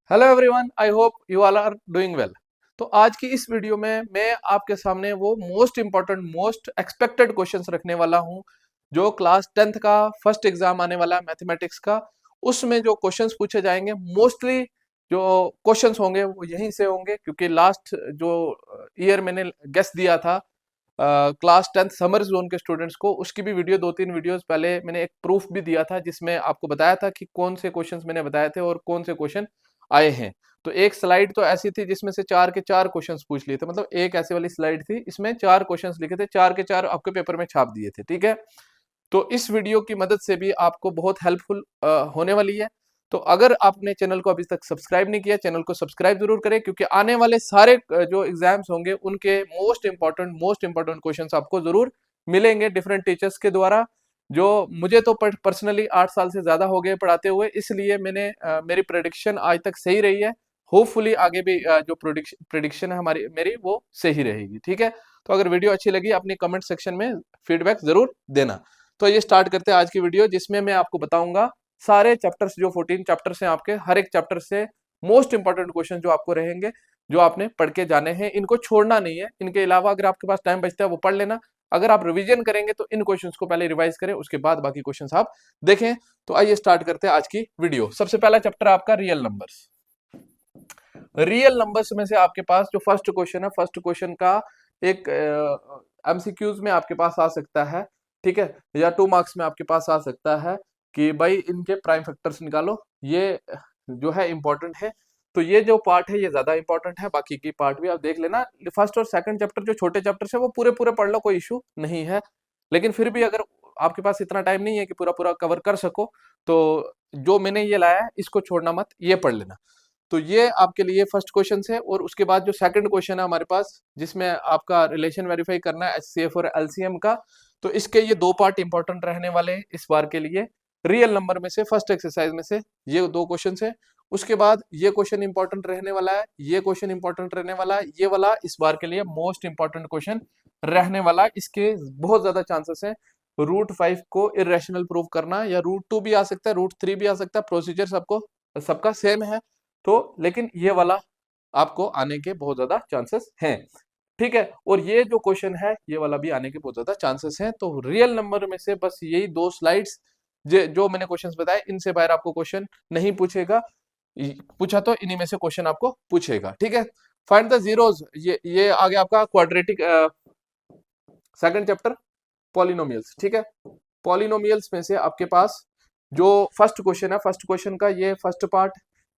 Hello everyone, I hope you all are doing well. तो आज की इस वीडियो में मैं आपके सामने वो most important most expected questions रखने वाला हूं जो क्लास 10th का फर्स्ट एग्जाम आने वाला है मैथमेटिक्स का। उसमें जो क्वेश्चंस पूछे जाएंगे मोस्टली जो क्वेश्चंस होंगे वो यहीं से होंगे, क्योंकि लास्ट जो ईयर मैंने गेस दिया था क्लास 10th समर जोन के स्टूडेंट्स को, उसकी भी वीडियो 2-3 वीडियोस पहले मैंने एक प्रूफ भी दिया था जिसमें आपको बताया था कि कौन से क्वेश्चंस मैंने बताए थे और कौन से क्वेश्चन आए हैं। तो एक स्लाइड तो ऐसी थी जिसमें से 4 के 4 क्वेश्चंस पूछ लिए थे, मतलब एक ऐसे वाली स्लाइड थी, इसमें 4 क्वेश्चंस लिखे थे, 4 के 4 आपके पेपर में छाप दिए थे। ठीक है, तो इस वीडियो की मदद से भी आपको बहुत हेल्पफुल होने वाली है। तो अगर आपने चैनल को अभी तक सब्सक्राइब नहीं किया, चैनल को सब्सक्राइब जरूर करें, क्योंकि आने वाले सारे जो एग्जाम्स होंगे उनके मोस्ट इंपॉर्टेंट क्वेश्चंस आपको जरूर मिलेंगे डिफरेंट टीचर्स के द्वारा। जो मुझे तो पर्सनली 8 साल से ज्यादा हो गए पढ़ाते हुए, इसलिए मेरी प्रेडिक्शन आज तक सही रही है। होपफुली आगे भी जो प्रेडिक्शन है हमारी मेरी वो सही रहेगी। ठीक है, तो अगर वीडियो अच्छी लगी अपनी कमेंट सेक्शन में फीडबैक जरूर देना। तो ये स्टार्ट करते हैं आज की वीडियो, जिसमें मैं आपको बताऊंगा सारे चैप्टर्स, जो 14 चैप्टर्स हैं आपके, हर एक चैप्टर से मोस्ट इंपॉर्टेंट क्वेश्चन जो आपको रहेंगे, जो आपने पढ़ के जाने हैं, इनको छोड़ना नहीं है। इनके अलावा अगर आपके पास टाइम बचता है वो पढ़ लेना। अगर आप रिवीजन करेंगे तो इन क्वेश्चंस को पहले रिवाइज करें, उसके बाद बाकी क्वेश्चंस आप देखें। तो आइए स्टार्ट करते हैं आज की वीडियो। सबसे पहला चैप्टर आपका रियल नंबर्स। रियल नंबर्स में से आपके पास जो फर्स्ट क्वेश्चन है, फर्स्ट क्वेश्चन का एक एमसीक्यूज में आपके पास आ सकता है, ठीक है, या 2 मार्क्स में आपके पास आ सकता है कि भाई इनके प्राइम फैक्टर्स निकालो। ये जो है इंपॉर्टेंट है। तो ये जो पार्ट है ये ज्यादा इंपॉर्टेंट है, बाकी की पार्ट भी आप देख लेना। फर्स्ट और सेकंड चैप्टर जो छोटे चैप्टर है वो पूरे पूरे पढ़ लो, कोई इशू नहीं है। लेकिन फिर भी अगर आपके पास इतना टाइम नहीं है कि पूरा पूरा कवर कर सको, तो जो मैंने ये लाया है इसको छोड़ना मत, ये पढ़ लेना। तो ये आपके लिए फर्स्ट क्वेश्चन है। और उसके बाद जो सेकंड क्वेश्चन है हमारे पास, जिसमें आपका रिलेशन वेरीफाई करना है एचसीएफ और एलसीएम का, तो इसके ये 2 पार्ट इंपॉर्टेंट रहने वाले हैं इस बार के लिए। रियल नंबर में से फर्स्ट एक्सरसाइज में से ये 2 क्वेश्चन है। उसके बाद ये क्वेश्चन इंपॉर्टेंट रहने वाला है, ये क्वेश्चन इंपॉर्टेंट रहने वाला है, ये वाला इस बार के लिए मोस्ट इंपॉर्टेंट क्वेश्चन रहने वाला है। इसके बहुत ज्यादा चांसेस है √5 को इरेशनल प्रूव करना, या √2 भी आ सकता है, √3 भी आ सकता है। प्रोसीजर सबको सबका सेम है, तो लेकिन ये वाला आपको आने के बहुत ज्यादा चांसेस हैं। ठीक है, और ये जो क्वेश्चन है ये वाला भी आने के बहुत ज्यादा चांसेस हैं। तो रियल नंबर में से बस यही 2 स्लाइड्स जो मैंने क्वेश्चंस बताए, इनसे बाहर आपको क्वेश्चन नहीं पूछेगा। पूछा तो इन्हीं में से क्वेश्चन आपको पूछेगा। ठीक है, फाइंड द जीरोस, ये आ गया आपका क्वाड्रेटिक सेकंड चैप्टर पॉलिनोमियल्स। ठीक है, पॉलिनोमियल्स में से आपके पास जो फर्स्ट क्वेश्चन है, फर्स्ट क्वेश्चन का ये फर्स्ट पार्ट,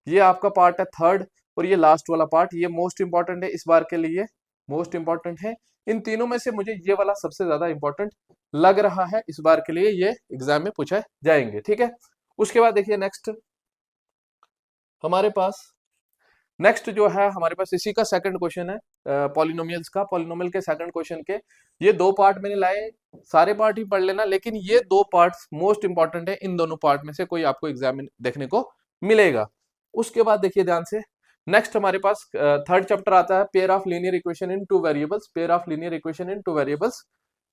ये आपका पार्ट है थर्ड, और ये लास्ट वाला पार्ट ये मोस्ट इंपॉर्टेंट है इस बार के लिए, मोस्ट इंपॉर्टेंट है। इन तीनों में से मुझे ये वाला सबसे ज्यादा इंपॉर्टेंट लग रहा है इस बार के लिए, ये एग्जाम में पूछे जाएंगे। ठीक है, उसके बाद देखिए नेक्स्ट हमारे पास, नेक्स्ट जो है हमारे पास इसी का सेकंड क्वेश्चन है पॉलिनोमियल्स का। पॉलिनोमियल के सेकंड क्वेश्चन के ये 2 पार्ट मैंने लाए, सारे पार्ट ही पढ़ लेना, लेकिन ये 2 पार्ट्स मोस्ट इंपॉर्टेंट है। इन दोनों पार्ट में से कोई आपको एग्जाम में देखने को मिलेगा। उसके बाद देखिए ध्यान से, नेक्स्ट हमारे पास थर्ड चैप्टर आता है pair of linear equation in 2 variables, pair of linear equation in 2 variables.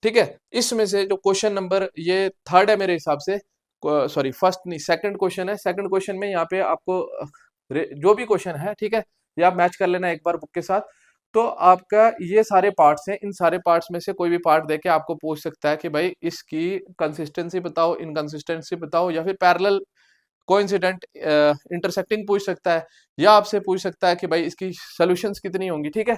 ठीक है, इसमें से जो क्वेश्चन नंबर ये थर्ड है मेरे हिसाब से, सॉरी फर्स्ट नहीं सेकंड क्वेश्चन है। सेकंड क्वेश्चन में यहाँ पे आपको जो भी क्वेश्चन है, ठीक है, ये आप मैच कर लेना एक बार बुक के साथ। तो आपका ये सारे पार्ट्स हैं, इन सारे पार्ट्स में से कोई भी पार्ट देके आपको पूछ सकता है कि भाई इसकी कंसिस्टेंसी बताओ, इनकंसिस्टेंसी बताओ, या फिर पैरेलल कोइंसिडेंट इंटरसेक्टिंग पूछ सकता है, या आपसे पूछ सकता है कि भाई इसकी सॉल्यूशंस कितनी होंगी। ठीक है,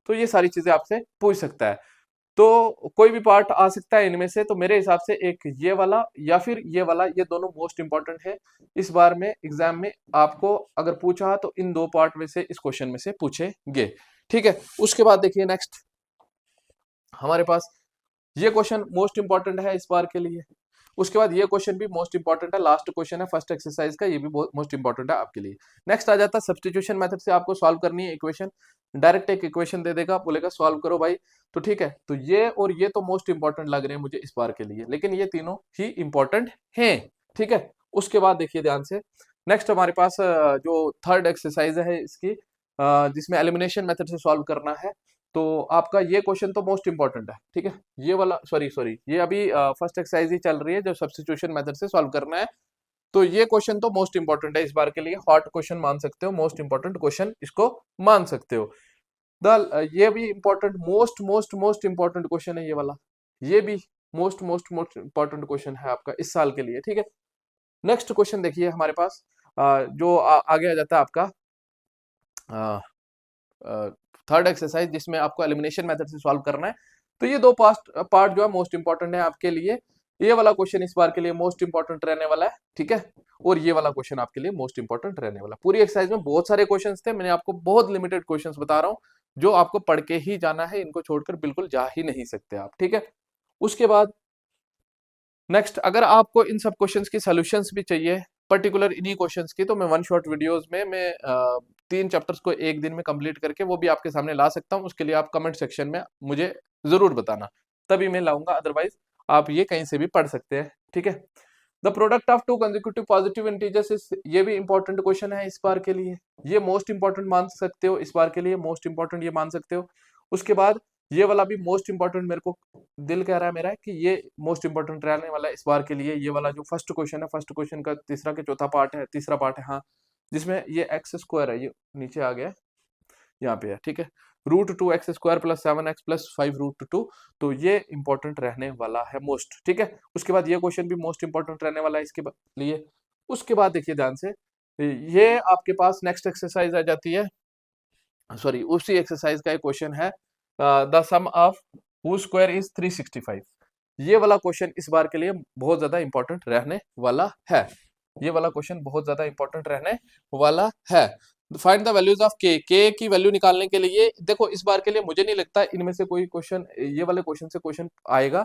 तो ये सारी चीजें आपसे पूछ सकता है। तो कोई भी पार्ट आ सकता है इनमें से। तो मेरे हिसाब से एक ये वाला या फिर ये वाला, ये दोनों मोस्ट इंपॉर्टेंट है इस बार में एग्जाम में। आपको अगर पूछा तो इन 2 पार्ट में से इस क्वेश्चन में से पूछेंगे। ठीक है, उसके बाद देखिए नेक्स्ट हमारे पास ये क्वेश्चन मोस्ट इंपॉर्टेंट है इस बार के लिए। उसके बाद ये क्वेश्चन भी मोस्ट इंपॉर्टेंट है, लास्ट क्वेश्चन है फर्स्ट एक्सरसाइज का, ये भी बहुत मोस्ट इंपॉर्टेंट है आपके लिए। नेक्स्ट आ जाता है सब्स्टिट्यूशन मेथड से आपको सॉल्व करनी है इक्वेशन। डायरेक्ट एक इक्वेशन दे देगा, बोलेगा सॉल्व करो भाई। तो ठीक है, तो ये और ये तो मोस्ट इंपॉर्टेंट लग रहे हैं मुझे इस बार के लिए, लेकिन ये तीनों ही इंपॉर्टेंट हैं। ठीक है, उसके बाद देखिए ध्यान से, नेक्स्ट हमारे पास जो थर्ड एक्सरसाइज है इसकी, जिसमें एलिमिनेशन मेथड से सॉल्व करना है। तो आपका ये क्वेश्चन तो मोस्ट इंपॉर्टेंट है। ठीक है, ये वाला सॉरी ये अभी फर्स्ट एक्सरसाइज ही चल रही है जो सब्स्टिट्यूशन मेथड से सॉल्व करना है। तो ये क्वेश्चन तो मोस्ट इंपॉर्टेंट है इस बार के लिए, हॉट क्वेश्चन मान सकते हो, मोस्ट इंपॉर्टेंट क्वेश्चन इसको मान सकते हो। ये भी important, most most most important question है ये वाला, ये भी most most most important question है आपका इस साल के लिए, ठीक है। नेक्स्ट क्वेश्चन देखिए हमारे पास, जो आगे आ जाता है आपका थर्ड एक्सरसाइज, जिसमें आपको एलिमिनेशन मेथड से सॉल्व करना है। तो ये दो पार्ट जो है मोस्ट इंपॉर्टेंट है आपके लिए। ये वाला क्वेश्चन इस बार के लिए मोस्ट इंपॉर्टेंट रहने वाला है, ठीक है, और ये वाला क्वेश्चन आपके लिए मोस्ट इंपॉर्टेंट रहने वाला। पूरी एक्सरसाइज में बहुत सारे क्वेश्चंस थे, मैंने आपको बहुत लिमिटेड क्वेश्चंस बता रहा हूँ जो आपको पढ़ के ही जाना है, इनको छोड़कर बिल्कुल जा ही नहीं सकते आप, ठीक है। उसके बाद नेक्स्ट, अगर आपको इन सब क्वेश्चंस की सॉल्यूशंस भी चाहिए, पर्टिकुलर इन्हीं क्वेश्चंस की, तो मैं वन शॉट वीडियोस में मैं 3 चैप्टर्स को एक दिन में कंप्लीट करके वो भी आपके सामने ला सकता हूं। उसके लिए आप कमेंट सेक्शन में मुझे जरूर बताना, तभी मैं लाऊंगा, अदरवाइज आप ये कहीं से भी पढ़ सकते हैं, ठीक है। The product of to consecutive positive integers is, ये भी इंपॉर्टेंट क्वेश्चन है इस बार के लिए, ये मोस्ट इंपॉर्टेंट मान सकते हो इस बार के लिए, मोस्ट इंपॉर्टेंट ये मान सकते हो। उसके बाद ये वाला भी मोस्ट इंपॉर्टेंट, मेरे को दिल कह रहा है मेरा कि ये मोस्ट इंपॉर्टेंट रहने वाला है इस बार के लिए। ये वाला जो फर्स्ट क्वेश्चन है, फर्स्ट क्वेश्चन का तीसरा के चौथा पार्ट है, तीसरा पार्ट है हाँ, जिसमें ये एक्स स्क्वायर है, ये नीचे आ गया, यहाँ पे है, ठीक है, √2x² + 7x + 5√2, तो ये इंपॉर्टेंट रहने वाला है मोस्ट, ठीक है। उसके बाद ये क्वेश्चन भी मोस्ट इंपॉर्टेंट रहने वाला है इसके लिए। उसके बाद देखिए ध्यान से, ये आपके पास नेक्स्ट एक्सरसाइज आ जाती है, सॉरी उसी एक्सरसाइज का एक क्वेश्चन है, the sum of two square is 365। ये वाला क्वेश्चन इस बार के लिए बहुत ज्यादा इंपॉर्टेंट रहने वाला है, ये वाला क्वेश्चन बहुत ज्यादा इंपॉर्टेंट रहने वाला है। फाइंड द वैल्यूज ऑफ के की वैल्यू निकालने के लिए, देखो इस बार के लिए मुझे नहीं लगता इनमें से कोई क्वेश्चन, ये वाले क्वेश्चन से क्वेश्चन आएगा,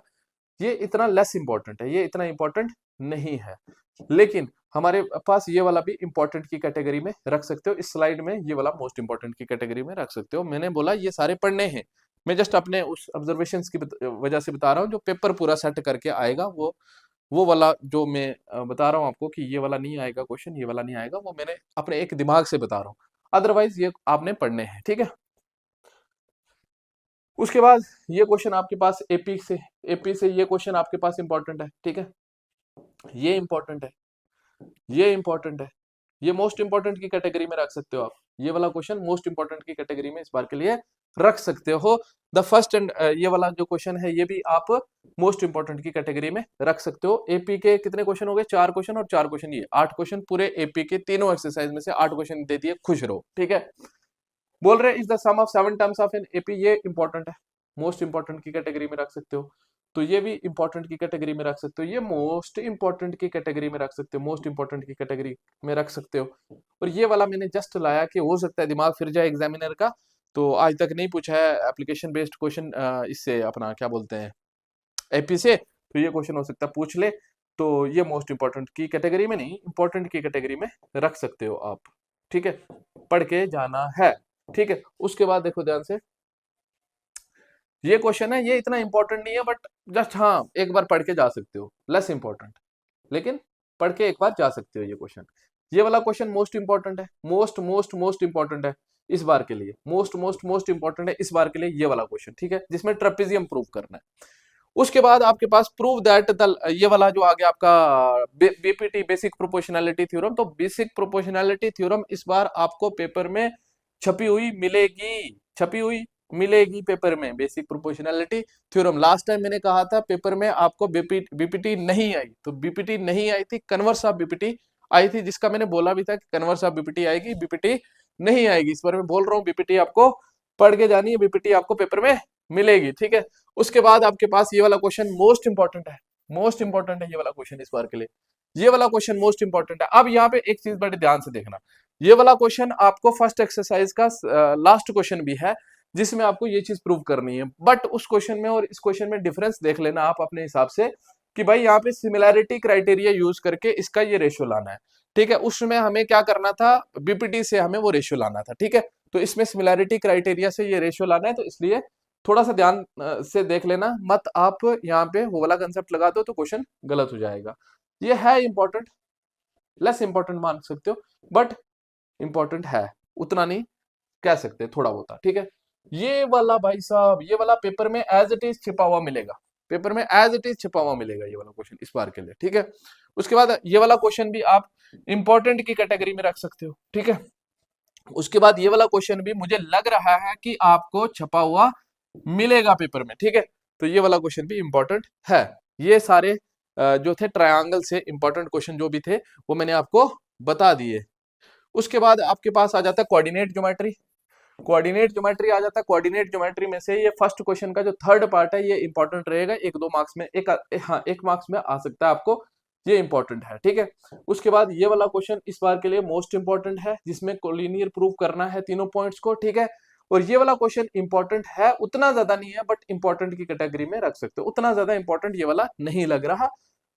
ये इतना लेस इंपॉर्टेंट है, ये इतना इंपॉर्टेंट नहीं है, लेकिन हमारे पास ये वाला भी इंपॉर्टेंट की कैटेगरी में रख सकते हो। इस स्लाइड में ये वाला मोस्ट इंपॉर्टेंट की कैटेगरी में रख सकते हो। मैंने बोला ये सारे पढ़ने हैं, मैं जस्ट अपने उस ऑब्जर्वेशंस की वजह से बता रहा हूँ, जो पेपर पूरा सेट करके आएगा वो वाला जो मैं बता रहा हूँ आपको कि ये वाला नहीं आएगा क्वेश्चन, ये वाला नहीं आएगा, वो मैंने अपने एक दिमाग से बता रहा हूँ, अदरवाइज ये आपने पढ़ने हैं, ठीक है। उसके बाद ये क्वेश्चन आपके पास एपी से ये क्वेश्चन आपके पास इंपॉर्टेंट है, ठीक है, ये इंपॉर्टेंट है, ये इंपॉर्टेंट है, ये मोस्ट इंपॉर्टेंट की कैटेगरी में रख सकते हो आप, ये वाला क्वेश्चन मोस्ट इंपॉर्टेंट की कैटेगरी में इस बार के लिए रख सकते हो। द फर्स्ट एंड ये वाला जो क्वेश्चन है ये भी आप मोस्ट इंपॉर्टेंट की कैटेगरी में रख सकते हो। एपी के कितने क्वेश्चन हो गए, 4 क्वेश्चन और 4 क्वेश्चन, ये 8 क्वेश्चन पूरे एपी के तीनों एक्सरसाइज में से 8 क्वेश्चन दे दिए, खुश रहो, ठीक है। बोल रहे is the sum of 7 terms of an AP, ये इंपॉर्टेंट है, मोस्ट इंपॉर्टेंट की कैटेगरी में रख सकते हो। तो ये भी इंपॉर्टेंट की कैटेगरी में रख सकते हो, ये मोस्ट इंपॉर्टेंट की कैटेगरी में रख सकते हो, मोस्ट इंपॉर्टेंट की कैटेगरी में रख सकते हो। और ये वाला मैंने जस्ट लाया कि हो सकता है दिमाग फिर जाए एग्जामिनर का, तो आज तक नहीं पूछा है एप्लीकेशन बेस्ड क्वेश्चन इससे, अपना क्या बोलते हैं, एपी से, तो ये क्वेश्चन हो सकता है पूछ ले, तो ये मोस्ट इंपॉर्टेंट की कैटेगरी में नहीं, इंपॉर्टेंट की कैटेगरी में रख सकते हो आप, ठीक है, पढ़ के जाना है, ठीक है। उसके बाद देखो ध्यान से, ये क्वेश्चन है, ये इतना इंपॉर्टेंट नहीं है, बट जस्ट हाँ एक बार पढ़ के जा सकते हो, लेस इंपॉर्टेंट, लेकिन पढ़ के एक बार जा सकते हो ये क्वेश्चन। ये वाला क्वेश्चन मोस्ट इंपॉर्टेंट है, मोस्ट मोस्ट मोस्ट इंपॉर्टेंट है इस बार के लिए, मोस्ट मोस्ट मोस्ट इंपॉर्टेंट है इस बार के लिए ये वाला क्वेश्चन, ठीक है, जिसमें ट्रेपेजियम प्रूव करना है। उसके बाद आपके पास प्रूव दैट द, ये वाला जो आ गया आपका बीपीटी, बेसिक प्रोपोर्शनैलिटी थ्योरम। तो बेसिक प्रोपोर्शनैलिटी थ्योरम इस बार आपको पेपर में छपी हुई मिलेगी, छपी हुई मिलेगी पेपर में, basic proportionality theorem. Last time मैंने कहा था पेपर में आपको बीपीटी नहीं आई, तो बीपीटी नहीं आई थी, कन्वर्स ऑफ बीपीटी आई थी, जिसका मैंने बोला भी था कि कन्वर्स ऑफ बीपीटी आएगी, बीपीटी नहीं आएगी। इस बार मैं बोल रहा हूँ बीपीटी आपको पढ़ के जानी है, बीपीटी आपको पेपर में मिलेगी, ठीक है। उसके बाद आपके पास ये वाला क्वेश्चन मोस्ट इंपॉर्टेंट है, मोस्ट इंपॉर्टेंट है ये वाला क्वेश्चन इस बार के लिए, ये वाला क्वेश्चन मोस्ट इंपॉर्टेंट है। अब यहाँ पे एक चीज बड़े ध्यान से देखना, ये वाला क्वेश्चन आपको फर्स्ट एक्सरसाइज का लास्ट क्वेश्चन भी है, जिसमें आपको ये चीज प्रूव करनी है, बट उस क्वेश्चन में और इस क्वेश्चन में डिफरेंस देख लेना आप अपने हिसाब से, कि भाई यहाँ पे सिमिलैरिटी क्राइटेरिया यूज करके इसका ये रेशियो लाना है, ठीक है। उसमें हमें क्या करना था, बीपीटी से हमें वो रेशियो लाना था, ठीक है। तो इसमें सिमिलैरिटी क्राइटेरिया से ये रेशियो लाना है, तो इसलिए थोड़ा सा ध्यान से देख लेना, मत आप यहाँ पे वो वाला कंसेप्ट लगा दो तो क्वेश्चन गलत हो जाएगा। ये है इंपॉर्टेंट, लेस इंपॉर्टेंट मान सकते हो, बट इंपॉर्टेंट है, उतना नहीं कह सकते, थोड़ा बहुत, ठीक है। ये वाला भाई साहब, ये वाला पेपर में एज इट इज छिपा हुआ मिलेगा, पेपर में एज इट इज छिपा हुआ मिलेगा ये वाला क्वेश्चन इस बार के लिए, ठीक है। उसके बाद ये वाला क्वेश्चन भी आप इंपॉर्टेंट की कैटेगरी में रख सकते हो, ठीक है। उसके बाद ये वाला क्वेश्चन भी मुझे लग रहा है कि आपको छपा हुआ मिलेगा पेपर में, ठीक है। तो ये वाला क्वेश्चन भी इंपॉर्टेंट है। ये सारे जो थे ट्रायंगल से इंपॉर्टेंट क्वेश्चन जो भी थे वो मैंने आपको बता दिए। उसके बाद आपके पास आ जाता है कोऑर्डिनेट ज्योमेट्री। कोऑर्डिनेट ज्योमेट्री आ जाता है। कोऑर्डिनेट ज्योमेट्री में से ये फर्स्ट क्वेश्चन का जो थर्ड पार्ट है ये इंपॉर्टेंट रहेगा, 1-2 मार्क्स में हाँ 1 मार्क्स में आ सकता है आपको, ये इंपॉर्टेंट है, ठीक है। उसके बाद ये वाला क्वेश्चन इस बार के लिए मोस्ट इंपॉर्टेंट है, जिसमें कोलिनियर प्रूव करना है तीनों पॉइंट्स को, ठीक है। और ये वाला क्वेश्चन इंपॉर्टेंट है, उतना ज्यादा नहीं है, बट इंपॉर्टेंट की कैटेगरी में रख सकते हो। उतना ज्यादा इंपॉर्टेंट ये वाला नहीं लग रहा,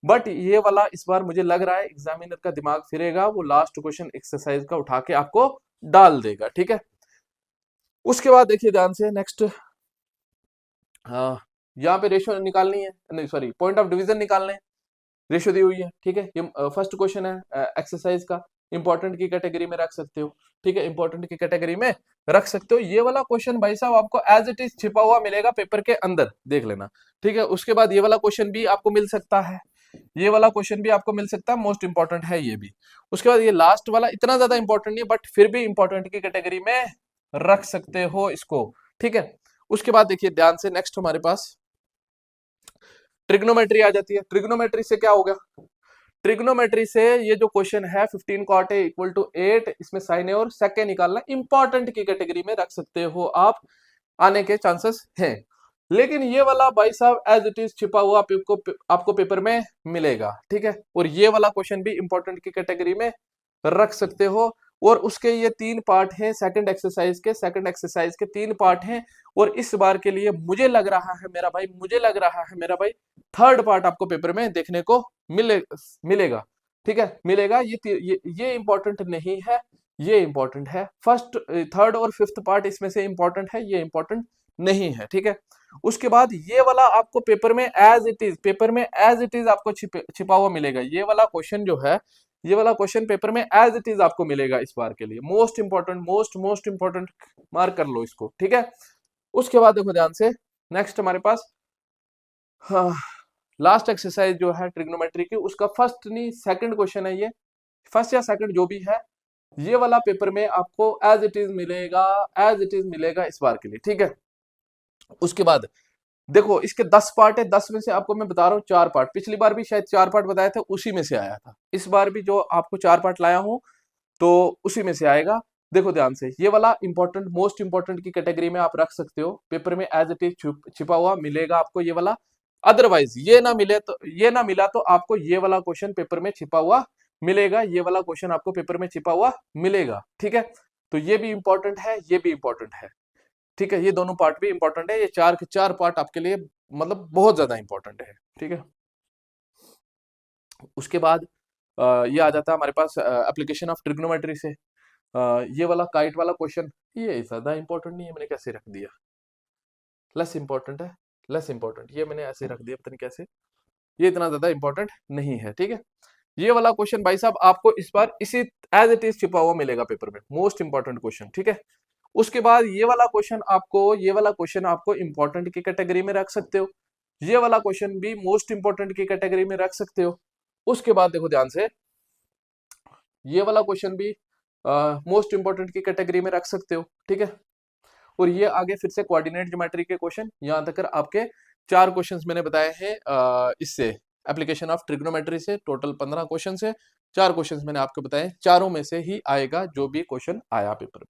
बट ये वाला इस बार मुझे लग रहा है एग्जामिनर का दिमाग फिरेगा, वो लास्ट क्वेश्चन एक्सरसाइज का उठा के आपको डाल देगा, ठीक है। उसके बाद देखिए ध्यान से नेक्स्ट, हाँ यहाँ पे रेशियो निकालनी है, नहीं सॉरी पॉइंट ऑफ डिवीजन निकालने हैं, रेशियो दी हुई है, ठीक है। ये फर्स्ट क्वेश्चन है एक्सरसाइज का, इंपॉर्टेंट की कैटेगरी में रख सकते हो, ठीक है। इंपॉर्टेंट की कैटेगरी में रख सकते हो। ये वाला क्वेश्चन भाई साहब आपको एज इट इज छिपा हुआ मिलेगा पेपर के अंदर, देख लेना, ठीक है। उसके बाद ये वाला क्वेश्चन भी आपको मिल सकता है, ये वाला क्वेश्चन भी आपको मिल सकता है, मोस्ट इंपॉर्टेंट है ये भी। उसके बाद ये लास्ट वाला इतना ज्यादा इंपॉर्टेंट नहीं है, बट फिर भी इंपॉर्टेंट की कैटेगरी में रख सकते हो इसको, ठीक है। उसके बाद देखिए ध्यान से नेक्स्ट हमारे पास ट्रिग्नोमेट्री आ जाती है। ट्रिग्नोमेट्री से क्या होगा, ट्रिग्नोमेट्री से ये जो क्वेश्चन है 15 cot A = 8, इसमें साइन ए और सेक ए निकालना, इंपॉर्टेंट की कैटेगरी में रख सकते हो आप, आने के चांसेस हैं। लेकिन ये वाला भाई साहब एज इट इज छिपा हुआ आपको पेपर में मिलेगा, ठीक है। और ये वाला क्वेश्चन भी इंपॉर्टेंट की कैटेगरी में रख सकते हो। और उसके ये 3 पार्ट हैं सेकंड एक्सरसाइज के, सेकंड एक्सरसाइज के 3 पार्ट हैं। और इस बार के लिए मुझे लग रहा है मेरा भाई, मुझे लग रहा है मेरा भाई, थर्ड पार्ट आपको पेपर में देखने को मिलेगा, ठीक है, मिलेगा। ये इंपॉर्टेंट नहीं है, ये इंपॉर्टेंट है। फर्स्ट, थर्ड और फिफ्थ पार्ट इसमें से इंपॉर्टेंट है, ये इंपॉर्टेंट नहीं है, ठीक है। उसके बाद ये वाला आपको पेपर में एज इट इज, पेपर में एज इट इज आपको छिपा हुआ मिलेगा। ये वाला क्वेश्चन जो है, ये वाला क्वेश्चन पेपर में एज इट इज आपको मिलेगा इस बार के लिए, most important, most important, mark कर लो इसको, ठीक है। उसके बाद देखो ध्यान से नेक्स्ट हमारे पास, हाँ लास्ट एक्सरसाइज जो है ट्रिग्नोमेट्री की, उसका फर्स्ट नहीं सेकंड क्वेश्चन है ये, फर्स्ट या सेकंड जो भी है, ये वाला पेपर में आपको एज इट इज मिलेगा, एज इट इज मिलेगा इस बार के लिए, ठीक है। उसके बाद देखो इसके 10 पार्ट है, 10 में से आपको मैं बता रहा हूँ 4 पार्ट, पिछली बार भी शायद 4 पार्ट बताए थे, उसी में से आया था। इस बार भी जो आपको 4 पार्ट लाया हूँ तो उसी में से आएगा। देखो ध्यान से, ये वाला इंपॉर्टेंट, मोस्ट इंपॉर्टेंट की कैटेगरी में आप रख सकते हो, पेपर में एज इट इज छिपा हुआ मिलेगा आपको ये वाला। अदरवाइज ये ना मिले तो, ये ना मिला तो आपको ये वाला क्वेश्चन पेपर में छिपा हुआ मिलेगा, ये वाला क्वेश्चन आपको पेपर में छिपा हुआ मिलेगा, ठीक है। तो ये भी इंपॉर्टेंट है, ये भी इंपॉर्टेंट है, ठीक है। ये दोनों पार्ट भी इंपॉर्टेंट है, ये 4 के 4 पार्ट आपके लिए मतलब बहुत ज्यादा इंपॉर्टेंट है, ठीक है। उसके बाद ये आ जाता है हमारे पास एप्लीकेशन ऑफ ट्रिग्नोमेट्री से। ये वाला काइट वाला क्वेश्चन ये ज्यादा इंपॉर्टेंट नहीं है, मैंने कैसे रख दिया, लेस इंपॉर्टेंट है, लेस इंपॉर्टेंट, ये मैंने ऐसे रख दिया, पता नहीं कैसे, ये इतना ज्यादा इंपॉर्टेंट नहीं है, ठीक है। ये वाला क्वेश्चन भाई साहब आपको इस बार इसी एज इट इज छिपा हुआ मिलेगा पेपर में, मोस्ट इंपॉर्टेंट क्वेश्चन, ठीक है। उसके बाद ये वाला क्वेश्चन आपको, ये वाला क्वेश्चन आपको इंपॉर्टेंट की कैटेगरी में रख सकते हो, ये वाला क्वेश्चन भी मोस्ट इंपॉर्टेंट की कैटेगरी में रख सकते हो। उसके बाद देखो ध्यान से, ये वाला क्वेश्चन भी मोस्ट इंपॉर्टेंट की कैटेगरी में रख सकते हो, ठीक है। और ये आगे फिर से कोऑर्डिनेट ज्योमेट्री के क्वेश्चन, यहां तक आपके 4 क्वेश्चंस मैंने बताए हैं इससे एप्लीकेशन ऑफ ट्रिग्नोमेट्री से, टोटल 15 क्वेश्चन है, 4 क्वेश्चंस मैंने आपको बताए, चारों में से ही आएगा जो भी क्वेश्चन आया पेपर में,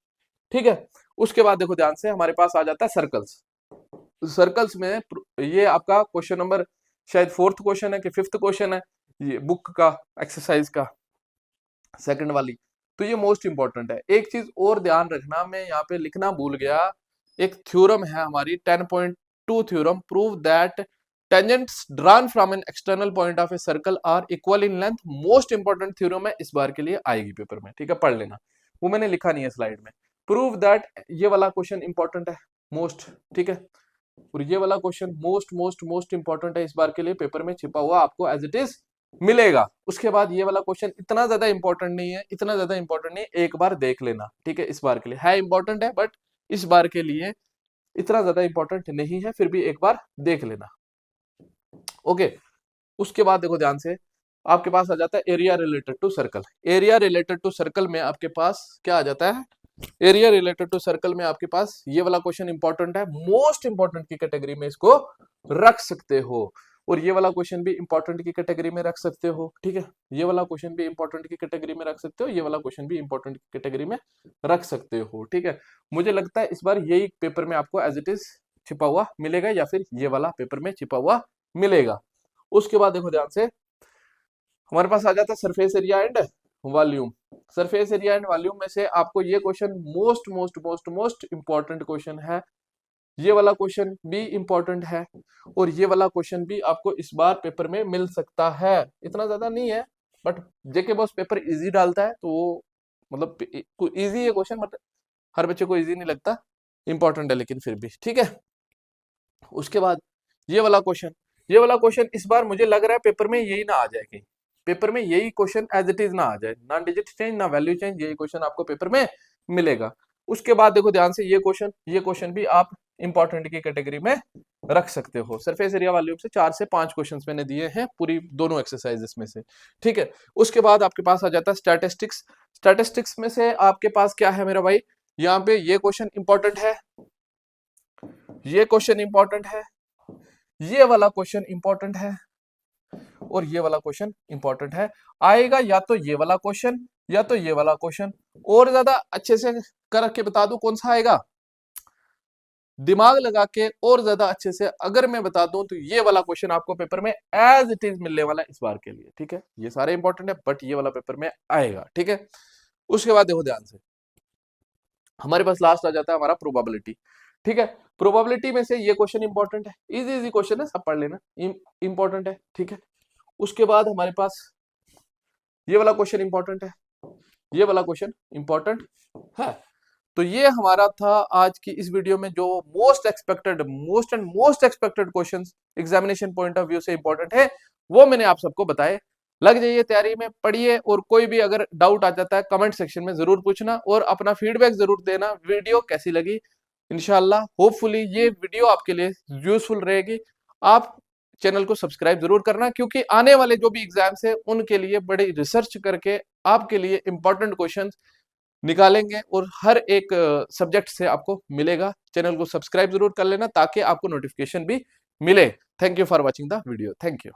ठीक है। उसके बाद देखो ध्यान से हमारे पास आ जाता है सर्कल्स। सर्कल्स में ये आपका क्वेश्चन नंबर शायद 4th क्वेश्चन है कि 5th क्वेश्चन है, ये बुक का एक्सरसाइज का सेकंड वाली, तो ये मोस्ट इंपॉर्टेंट है। एक चीज और ध्यान रखना, मैं यहाँ पे लिखना भूल गया, एक थ्योरम है हमारी 10.2 theorem, prove that tangents drawn from an external point of a circle are equal in length. Most important theorem है, इस बार के लिए आएगी पेपर में, ठीक है, पढ़ लेना, वो मैंने लिखा नहीं है स्लाइड में। प्रूव दैट, ये वाला क्वेश्चन इंपॉर्टेंट है मोस्ट, ठीक है। और ये वाला क्वेश्चन मोस्ट इंपॉर्टेंट है, इस बार के लिए पेपर में छिपा हुआ आपको एज इट इज मिलेगा। उसके बाद ये वाला क्वेश्चन इतना ज्यादा इंपॉर्टेंट नहीं है, इतना ज्यादा इंपॉर्टेंट नहीं, एक बार देख लेना, ठीक है। इस बार के लिए है इंपॉर्टेंट है, बट इस बार के लिए इतना ज्यादा इंपॉर्टेंट नहीं है, फिर भी एक बार देख लेना। ओके, उसके बाद देखो ध्यान से, आपके पास आ जाता है area related to circle. Area related to circle में आपके पास क्या आ जाता है, एरिया रिलेटेड टू सर्कल में आपके पास ये वाला क्वेश्चन इंपॉर्टेंट है, मोस्ट इंपॉर्टेंट की कैटेगरी में इसको रख सकते हो, और ये वाला क्वेश्चन भी इंपॉर्टेंट की कैटेगरी में रख सकते हो, ठीक है, ये वाला क्वेश्चन भी इंपॉर्टेंट की कैटेगरी में रख सकते हो, ये वाला क्वेश्चन भी इंपॉर्टेंट की कैटेगरी में रख सकते हो, ठीक है। मुझे लगता है इस बार यही पेपर में आपको एज इट इज छिपा हुआ मिलेगा, या फिर ये वाला पेपर में छिपा हुआ मिलेगा। उसके बाद देखो ध्यान से, हमारे पास आ जाता है surface area and volume. Surface area and volume में से आपको ये question most most most most important question है, ये वाला क्वेश्चन भी इंपॉर्टेंट है, और ये वाला क्वेश्चन भी आपको इस बार पेपर में मिल सकता है, इतना ज्यादा नहीं है, but JK boss paper easy डालता है तो वो मतलब इजी है क्वेश्चन, बट हर बच्चे को इजी नहीं लगता, इंपॉर्टेंट है लेकिन फिर भी, ठीक है। उसके बाद ये वाला क्वेश्चन, ये वाला क्वेश्चन इस बार मुझे लग रहा है पेपर में यही ना आ जाए, कहीं पेपर में यही क्वेश्चन एज इट इज ना आ जाए, ना डिजिट चेंज ना वैल्यू चेंज, यही क्वेश्चन आपको पेपर में मिलेगा। उसके बाद देखो ध्यान से, ये क्वेश्चन भी आप इंपॉर्टेंट की कैटेगरी में रख सकते हो। सरफेस एरिया वॉल्यूम से 4 से 5 क्वेश्चंस मैंने दिए हैं पूरी दोनों एक्सरसाइजेस में से, ठीक है। उसके बाद आपके पास आ जाता है स्टैटिस्टिक्स। स्टैटिस्टिक्स में से आपके पास क्या है मेरा भाई, यहाँ पे ये क्वेश्चन इंपॉर्टेंट है, ये क्वेश्चन इंपॉर्टेंट है, ये वाला क्वेश्चन इंपॉर्टेंट है, और ये वाला क्वेश्चन इंपॉर्टेंट है। आएगा या तो ये वाला क्वेश्चन या तो ये वाला क्वेश्चन, और ज्यादा अच्छे से करके बता दूं कौन सा आएगा, दिमाग लगा के और ज्यादा अच्छे से अगर मैं बता दूं तो ये वाला क्वेश्चन आपको पेपर में एज इट इज मिलने वाला है इस बार के लिए, ठीक है। ये सारे इंपॉर्टेंट है बट ये वाला पेपर में आएगा, ठीक है। उसके बाद देखो ध्यान से, हमारे पास लास्ट आ जाता है हमारा प्रोबेबिलिटी, ठीक है। प्रोबेबिलिटी में से ये क्वेश्चन इंपॉर्टेंट है, इजी इजी क्वेश्चन है, सब पढ़ लेना, इंपॉर्टेंट है, ठीक है। उसके बाद हमारे पास ये वाला क्वेश्चन इंपॉर्टेंट है, ये वाला क्वेश्चन इंपॉर्टेंट है। तो ये हमारा था आज की इस वीडियो में जो most expected questions examination point of view से इंपॉर्टेंट है, वो मैंने आप सबको बताए। लग जाइए तैयारी में, पढ़िए, और कोई भी अगर डाउट आ जाता है कमेंट सेक्शन में जरूर पूछना, और अपना फीडबैक जरूर देना, वीडियो कैसी लगी। इंशाल्लाह होपफुली ये वीडियो आपके लिए यूजफुल रहेगी। आप चैनल को सब्सक्राइब जरूर करना, क्योंकि आने वाले जो भी एग्जाम्स है उनके लिए बड़ी रिसर्च करके आपके लिए इंपॉर्टेंट क्वेश्चन निकालेंगे, और हर एक सब्जेक्ट से आपको मिलेगा। चैनल को सब्सक्राइब जरूर कर लेना ताकि आपको नोटिफिकेशन भी मिले। Thank you for watching the video, thank you.